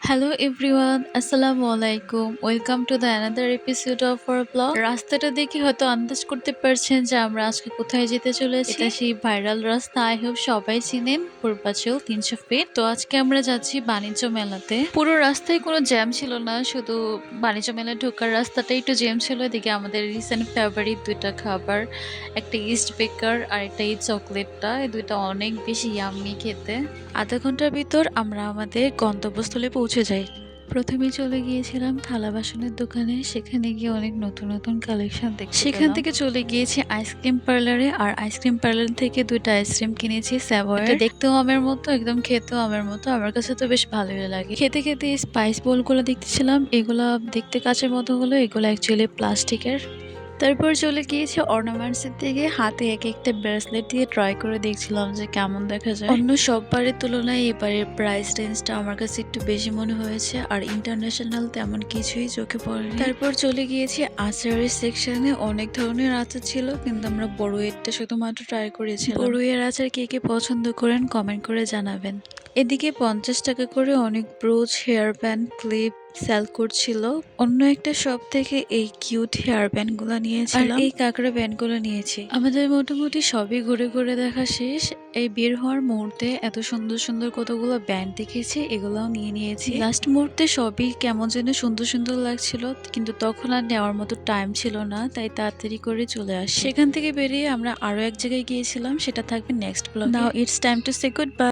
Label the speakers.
Speaker 1: Hello everyone, আসসালামু আলাইকুম। Welcome to the another episode of our blog. রাস্তাটা দেখে হয়তো আন্দাজ করতে পারছেন যে আমরা আজকে কোথায় যেতে চলেছি। এটা সেই ভাইরাল রাস্তা, আই হোপ সবাই চিনেন, পূর্বাচল 300 ফিট। তো আজকে আমরা যাচ্ছি বাণিজ্য মেলাতে। পুরো রাস্তায় কোনো জ্যাম ছিল না, শুধু বাণিজ্য মেলায় ঢোকার রাস্তাটাই একটু জ্যাম ছিল। এদিকে আমাদের রিসেন্ট ফেভারিট দুইটা খাবার, একটা ইস্ট বেকার আর একটা এই চকলেটটা, এই দুইটা অনেক বেশি ইয়াম্মি খেতে। আধা ঘন্টার ভিতর আমরা আমাদের গন্তব্যস্থলে পৌঁছে যাই। প্রথমে চলে গিয়েছিলাম থালা বাসনের দোকানে, সেখানে গিয়ে অনেক নতুন নতুন কালেকশন দেখতে সেখান থেকে চলে গিয়েছি আইসক্রিম পার্লারে, আর আইসক্রিম পার্লার থেকে দুইটা আইসক্রিম কিনেছি স্যাভয়ের। দেখতেও আমের মতো, একদম খেতেও আমের মতো। আমার কাছে তো বেশ ভালোই লাগে। খেতে খেতে স্পাইস বোল গুলো দেখতেছিলাম, এগুলা দেখতে কাচের মতো হলো, এগুলো অ্যাকচুয়ালি প্লাস্টিকের। তারপর চলে গিয়েছে অর্নামেন্টসের দিকে, হাতে এক একটা ব্রেসলেট দিয়ে ট্রাই করে দেখছিলাম যে কেমন দেখা যায়। অন্য সব বারের তুলনায় এবারের প্রাইস রেঞ্জটা আমার কাছে একটু বেশি মনে হয়েছে, আর ইন্টারন্যাশনাল তেমন কিছুই চোখে পড়েনি। তারপর চলে গিয়েছি আচারের সেকশনে, অনেক ধরনের আচার ছিল, কিন্তু আমরা বড়ুইয়েরটা শুধুমাত্র ট্রাই করেছিলাম। বড়ুইয়ের আচার কে কে পছন্দ করেন কমেন্ট করে জানাবেন। এদিকে 50 টাকা করে অনেক brooch, hair band, clip sell করছিল। অন্য একটা শপ থেকে এই কিউট হেয়ার ব্যান্ড গুলো নিয়েছিলাম, এই কাঁকড়া ব্যান্ড গুলো নিয়েছি। আমাদের মোটামুটি সবই ঘুরে ঘুরে দেখা শেষ। এই বের হওয়ার মুহূর্তে এত সুন্দর সুন্দর কতগুলো ব্যান্ড দেখেছি, এগুলাও নিয়ে নিয়েছি। লাস্ট মুহূর্তে সবই কেমন যেন সুন্দর সুন্দর লাগছিল, কিন্তু তখন আর নেওয়ার মতো টাইম ছিল না, তাই তাড়াতাড়ি করে চলে আসি। সেখান থেকে বেরিয়ে আমরা আরো এক জায়গায় গিয়েছিলাম, সেটা থাকবে নেক্সট ব্লগে। Now it's time to say good bye.